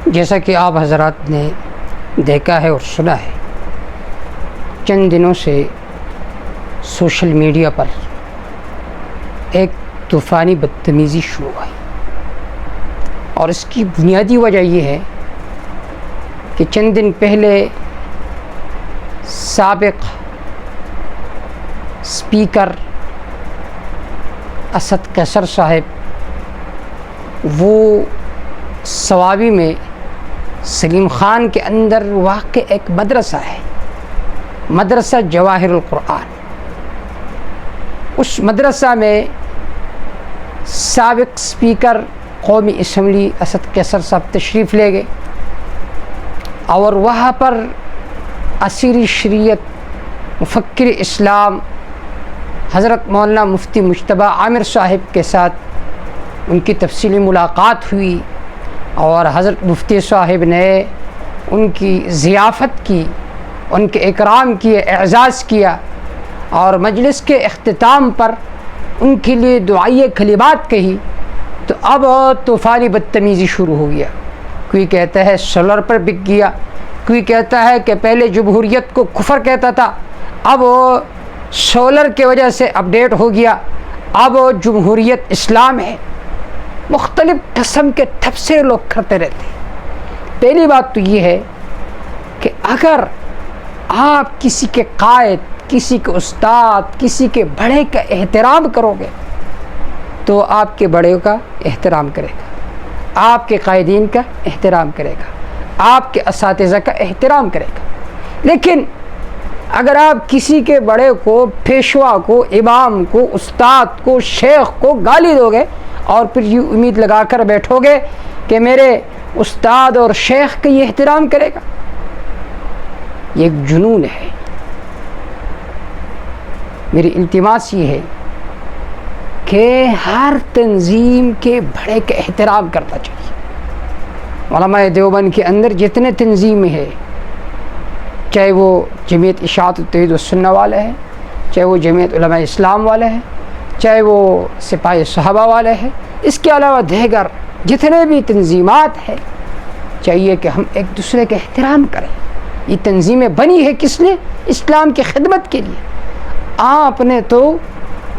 جیسا کہ آپ حضرات نے دیکھا ہے اور سنا ہے، چند دنوں سے سوشل میڈیا پر ایک طوفانی بدتمیزی شروع ہوئی، اور اس کی بنیادی وجہ یہ ہے کہ چند دن پہلے سابق اسپیکر اسد قیصر صاحب وہ صوابی میں سلیم خان کے اندر واقع ایک مدرسہ ہے، مدرسہ جواہر القرآن، اس مدرسہ میں سابق اسپیکر قومی اسمبلی اسد قیصر صاحب تشریف لے گئے، اور وہاں پر اسیر شریعت مفکر اسلام حضرت مولانا مفتی مجتبیٰ عامر صاحب کے ساتھ ان کی تفصیلی ملاقات ہوئی، اور حضرت مفتی صاحب نے ان کی ضیافت کی، ان کے اکرام کیے، اعزاز کیا، اور مجلس کے اختتام پر ان کے لیے دعائیہ کلمات کہی۔ تو اب طوفانی بدتمیزی شروع ہو گیا، کوئی کہتا ہے سولر پر بک گیا، کوئی کہتا ہے کہ پہلے جمہوریت کو کفر کہتا تھا، اب سولر کی وجہ سے اپڈیٹ ہو گیا، اب جمہوریت اسلام ہے۔ مختلف قسم کے تبصرے لوگ کرتے رہتے ہیں۔ پہلی بات تو یہ ہے کہ اگر آپ کسی کے قائد، کسی کے استاد، کسی کے بڑے کا احترام کرو گے تو آپ کے بڑے کا احترام کرے گا، آپ کے قائدین کا احترام کرے گا، آپ کے اساتذہ کا احترام کرے گا۔ لیکن اگر آپ کسی کے بڑے کو، پیشوا کو، امام کو، استاد کو، شیخ کو گالی دو گے اور پھر یہ امید لگا کر بیٹھو گے کہ میرے استاد اور شیخ کا یہ احترام کرے گا، یہ ایک جنون ہے۔ میری التماس یہ ہے کہ ہر تنظیم کے بڑے کا احترام کرنا چاہیے۔ علماء دیوبند کے اندر جتنے تنظیمیں ہیں، چاہے وہ جمعیت اشاعت التوحید والسنہ والے ہیں، چاہے وہ جمعیت علماء اسلام والے ہیں، چاہے وہ سپاہی صحابہ والے ہیں، اس کے علاوہ دیگر جتنے بھی تنظیمات ہیں، چاہیے کہ ہم ایک دوسرے کا احترام کریں۔ یہ تنظیمیں بنی ہے کس لیے؟ اسلام کی خدمت کے لیے۔ آپ نے تو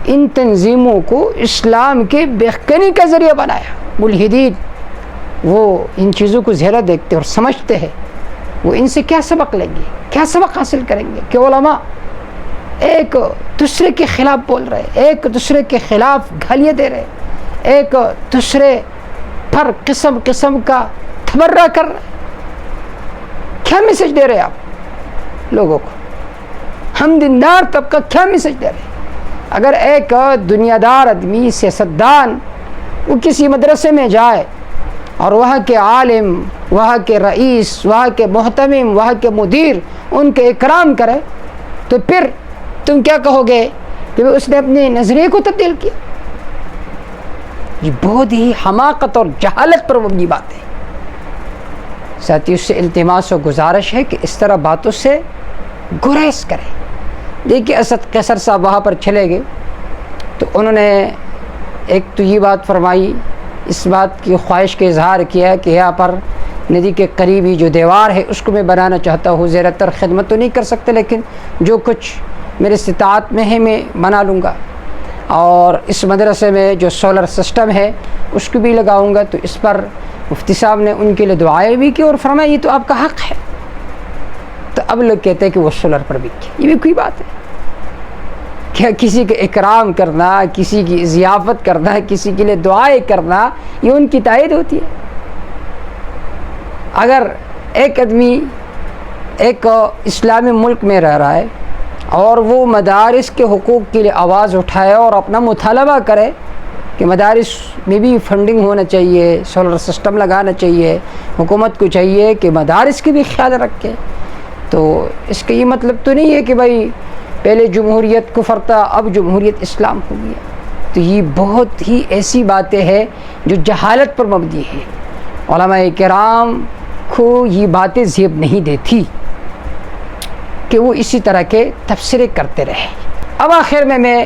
ان تنظیموں کو اسلام کے بہکانی کا ذریعہ بنایا۔ ملحدین وہ ان چیزوں کو زیادہ دیکھتے اور سمجھتے ہیں، وہ ان سے کیا سبق لیں گے، کیا سبق حاصل کریں گے کہ علماء ایک دوسرے کے خلاف بول رہے، ایک دوسرے کے خلاف گالیاں دے رہے، ایک دوسرے پر قسم قسم کا تبرہ کر رہے۔ کیا میسج دے رہے آپ لوگوں کو؟ ہم دیندار طبقہ کیا میسج دے رہے؟ اگر ایک دنیا دار آدمی، سیاستدان، وہ کسی مدرسے میں جائے اور وہاں کے عالم، وہاں کے رئیس، وہاں کے محتمم، وہاں کے مدیر ان کے اکرام کرے، تو پھر تم کیا کہو گے کہ اس نے اپنے نظریے کو تبدیل کیا؟ یہ بہت ہی حماقت اور جہالت پر مبنی بات ہے۔ ساتھیوں سے التماس و گزارش ہے کہ اس طرح باتوں سے گریز کریں۔ دیکھیے اسد قیصر صاحب وہاں پر چلے گئے تو انہوں نے ایک تو یہ بات فرمائی، اس بات کی خواہش کا اظہار کیا کہ یہاں پر ندی کے قریبی جو دیوار ہے اس کو میں بنانا چاہتا ہوں، زیادہ تر خدمت تو نہیں کر سکتے لیکن جو کچھ میرے استطاعت میں ہے میں بنا لوں گا، اور اس مدرسے میں جو سولر سسٹم ہے اس کو بھی لگاؤں گا۔ تو اس پر مفتی صاحب نے ان کے لیے دعائیں بھی کی اور فرمایا یہ تو آپ کا حق ہے۔ تو اب لوگ کہتے ہیں کہ وہ سولر پر بھی کی، یہ بھی کوئی بات ہے کیا؟ کسی کا اکرام کرنا، کسی کی ضیافت کرنا، کسی کے لیے دعائیں کرنا، یہ ان کی تائید ہوتی ہے۔ اگر ایک آدمی ایک اسلامی ملک میں رہ رہا ہے اور وہ مدارس کے حقوق کے لیے آواز اٹھائے اور اپنا مطالبہ کرے کہ مدارس میں بھی فنڈنگ ہونا چاہیے، سولر سسٹم لگانا چاہیے، حکومت کو چاہیے کہ مدارس کے بھی خیال رکھے، تو اس کا یہ مطلب تو نہیں ہے کہ بھائی پہلے جمہوریت کفر تھا اب جمہوریت اسلام ہو گیا۔ تو یہ بہت ہی ایسی باتیں ہیں جو جہالت پر مبنی ہے۔ علماء کرام کو یہ باتیں زیب نہیں دیتی کہ وہ اسی طرح کے تبصرے کرتے رہے۔ اب آخر میں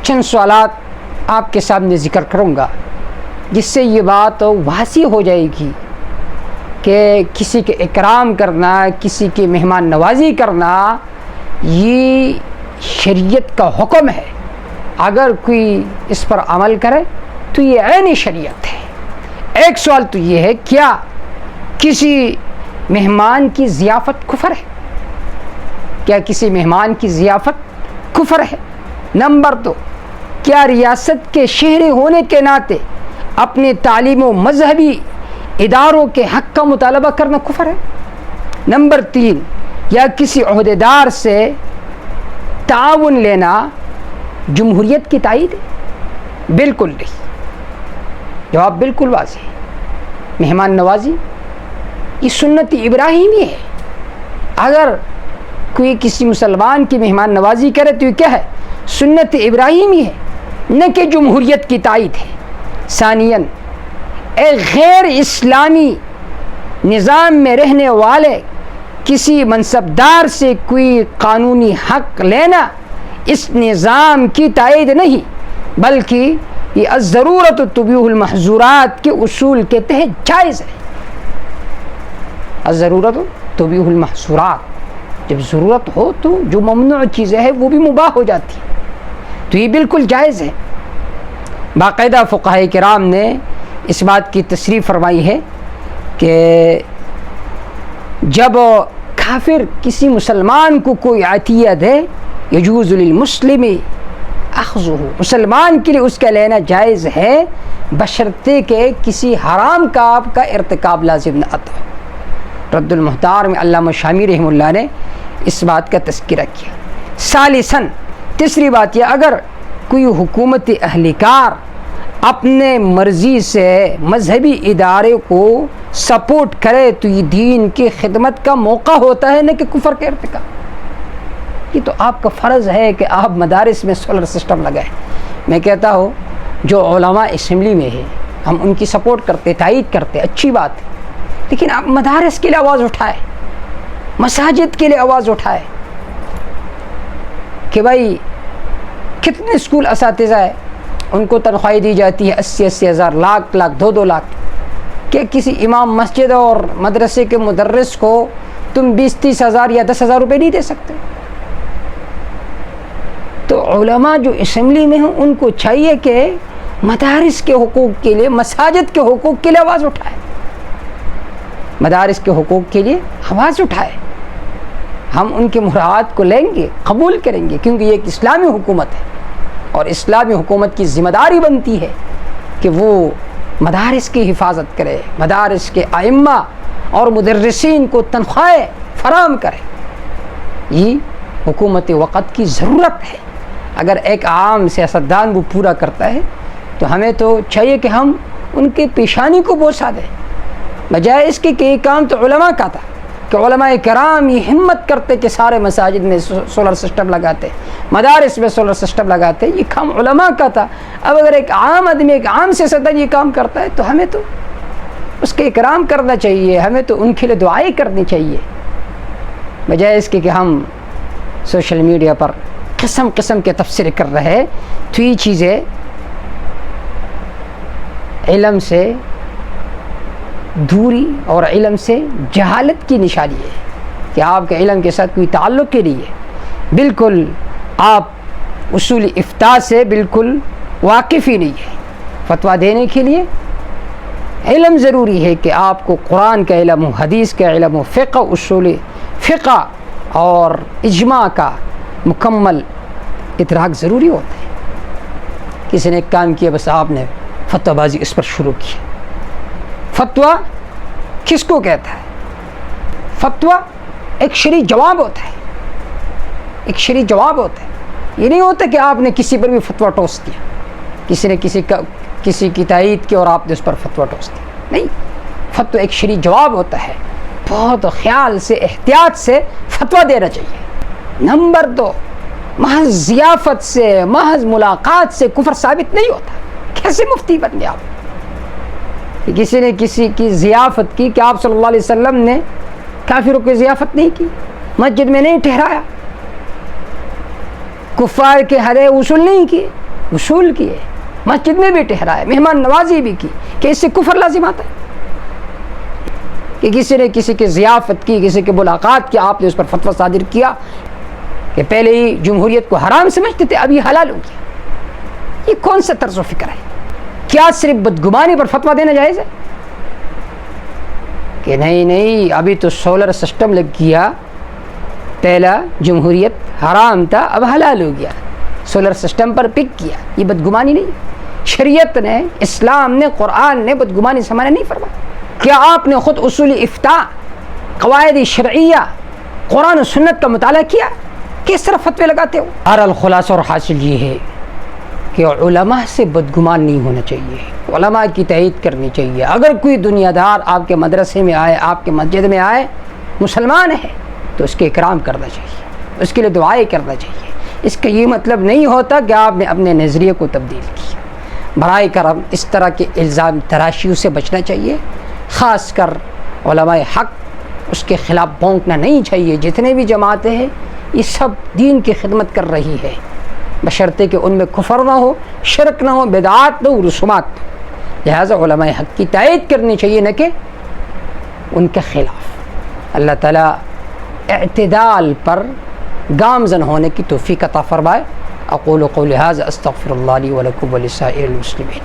چند سوالات آپ کے سامنے ذکر کروں گا جس سے یہ بات واضح ہو جائے گی کہ کسی کے اکرام کرنا، کسی کی مہمان نوازی کرنا یہ شریعت کا حکم ہے. اگر کوئی اس پر عمل کرے تو یہ عین شریعت ہے. ایک سوال تو یہ ہے، کیا کسی مہمان کی ضیافت کفر ہے؟ کیا کسی مہمان کی ضیافت کفر ہے؟ نمبر 2، کیا ریاست کے شہری ہونے کے ناطے اپنے تعلیم و مذہبی اداروں کے حق کا مطالبہ کرنا کفر ہے؟ نمبر 3، یا کسی عہدیدار سے تعاون لینا جمہوریت کی تائید ہے؟ بالکل نہیں. جواب بالکل واضح ہے. مہمان نوازی یہ سنت ابراہیمی ہے. اگر کوئی کسی مسلمان کی مہمان نوازی کرے تو یہ کیا ہے؟ سنت ابراہیمی ہے، نہ کہ جمہوریت کی تائید ہے. ثانیاً، ایک غیر اسلامی نظام میں رہنے والے کسی منصبدار سے کوئی قانونی حق لینا اس نظام کی تائید نہیں، بلکہ یہ الضرورت تبیح المحظورات کے اصول کے تحت جائز ہے. الضرورت تبیح المحظورات، جب ضرورت ہو تو جو ممنوع چیزیں ہیں وہ بھی مباح ہو جاتی ہیں، تو یہ بالکل جائز ہے. باقاعدہ فقہاء کرام نے اس بات کی تصریح فرمائی ہے کہ جب کافر کسی مسلمان کو کوئی عطیہ دے یجوز للمسلم اخذہ، مسلمان کے لیے اس کا لینا جائز ہے بشرطے کہ کسی حرام کام کا ارتکاب لازم نہ آتا. رد المحتار میں علامہ شامی رحمہ اللہ نے اس بات کا تذکرہ کیا. ثالثاً، تیسری بات یہ، اگر کوئی حکومت اہلکار اپنے مرضی سے مذہبی ادارے کو سپورٹ کرے تو یہ دین کی خدمت کا موقع ہوتا ہے، نہ کہ کفر کا ارتکاب. یہ تو آپ کا فرض ہے کہ آپ مدارس میں سولر سسٹم لگائیں. میں کہتا ہوں جو علماء اسمبلی میں ہے ہم ان کی سپورٹ کرتے، تائید کرتے، اچھی بات ہے، لیکن آپ مدارس کے لیے آواز اٹھائے، مساجد کے لیے آواز اٹھائے کہ بھائی کتنے اسکول اساتذہ ہیں ان کو تنخواہیں دی جاتی ہے 80 ہزار، لاکھ 2 لاکھ. کہ کسی امام مسجد اور مدرسے کے مدرس کو تم 20-30 ہزار یا 10,000 روپے نہیں دے سکتے؟ تو علماء جو اسمبلی میں ہیں ان کو چاہیے کہ مدارس کے حقوق کے لیے، مساجد کے حقوق کے لیے آواز اٹھائے، مدارس کے حقوق کے لیے آواز اٹھائے. ہم ان کے مراعات کو لیں گے، قبول کریں گے، کیونکہ یہ ایک اسلامی حکومت ہے اور اسلامی حکومت کی ذمہ داری بنتی ہے کہ وہ مدارس کی حفاظت کرے، مدارس کے ائمہ اور مدرسین کو تنخواہیں فراہم کرے. یہ حکومت وقت کی ضرورت ہے. اگر ایک عام سیاستدان وہ پورا کرتا ہے تو ہمیں تو چاہیے کہ ہم ان کے پیشانی کو بوسہ دیں، بجائے اس کے کہ یہ کام تو علماء کا تھا کہ علماء کرام یہ ہمت کرتے کہ سارے مساجد میں سولر سسٹم لگاتے، مدارس میں سولر سسٹم لگاتے. یہ کام علماء کا تھا. اب اگر ایک عام آدمی، ایک عام سیاستدان یہ کام کرتا ہے تو ہمیں تو اس کے اکرام کرنا چاہیے، ہمیں تو ان کے لیے دعائیں کرنی چاہیے، بجائے اس کے کہ ہم سوشل میڈیا پر قسم قسم کے تبصرے کر رہے ہیں. تو یہ چیزیں علم سے دوری اور علم سے جہالت کی نشانی ہے کہ آپ کے علم کے ساتھ کوئی تعلق ہی نہیں ہے. بالکل آپ اصول افتاء سے بالکل واقف ہی نہیں ہے. فتویٰ دینے کے لیے علم ضروری ہے کہ آپ کو قرآن کا علم ہو، حدیث کا علم ہو، فقہ، اصول فقہ اور اجماع کا مکمل ادراک ضروری ہوتا ہے. کسی نے ایک کام کیا بس آپ نے فتویٰ بازی اس پر شروع کی. فتویٰ کس کو کہتا ہے؟ فتویٰ ایک شرعی جواب ہوتا ہے، ایک شرعی جواب ہوتا ہے. یہ نہیں ہوتا کہ آپ نے کسی پر بھی فتویٰ ٹوس دیا، کسی نے کسی کی تائید کی اور آپ نے اس پر فتویٰ ٹوس دیا. نہیں، فتویٰ ایک شرعی جواب ہوتا ہے. بہت خیال سے، احتیاط سے فتویٰ دینا چاہیے. نمبر 2، محض ضیافت سے، محض ملاقات سے کفر ثابت نہیں ہوتا. کیسے مفتی بن گئے آپ؟ کسی نے کسی کی ضیافت کی، کہ آپ صلی اللہ علیہ وسلم نے کافروں کی ضیافت نہیں کی، مسجد میں نہیں ٹھہرایا، کفار کے ہرے وصول نہیں کیے، وصول کیے، مسجد میں بھی ٹھہرایا، مہمان نوازی بھی کی، کہ اس سے کفر لازم آتا ہے؟ کہ کسی نے کسی کی ضیافت کی، کسی کی ملاقات کی، آپ نے اس پر فتویٰ صادر کیا کہ پہلے ہی جمہوریت کو حرام سمجھتے تھے، اب یہ حلال ہو گیا. یہ کون سا طرز و فکر ہے؟ کیا صرف بدگمانی پر فتویٰ دینا جائز ہے کہ نہیں ابھی تو سولر سسٹم لگ گیا، پہلا جمہوریت حرام تھا اب حلال ہو گیا، سولر سسٹم پر پک کیا؟ یہ بدگمانی نہیں. شریعت نے، اسلام نے، قرآن نے بدگمانی سے منع نہیں فرمایا. کیا آپ نے خود اصول افتاء، قواعد شرعیہ، قرآن و سنت کا مطالعہ کیا؟ کس طرح فتوے لگاتے ہو؟ الخلاصہ اور حاصل یہ ہے کہ علماء سے بدگمان نہیں ہونا چاہیے، علماء کی تائید کرنی چاہیے. اگر کوئی دنیا دار آپ کے مدرسے میں آئے، آپ کے مسجد میں آئے، مسلمان ہے تو اس کے اکرام کرنا چاہیے، اس کے لیے دعائیں کرنا چاہیے. اس کا یہ مطلب نہیں ہوتا کہ آپ نے اپنے نظریے کو تبدیل کیا. برائے کرم اس طرح کے الزام تراشیوں سے بچنا چاہیے، خاص کر علماء حق، اس کے خلاف بھونکنا نہیں چاہیے. جتنے بھی جماعتیں ہیں یہ سب دین کی خدمت کر رہی ہے، بشرطے کہ ان میں کفر نہ ہو، شرک نہ ہو، بدعات نہ ہو، رسومات نہ ہو. لہٰذا علماء حق کی تائید کرنی چاہیے، نہ کہ ان کے خلاف. اللہ تعالیٰ اعتدال پر گامزن ہونے کی توفیق عطا فرمائے. اقول قولی ھذا استغفر اللہ لی ولکم ولسائر المسلمین.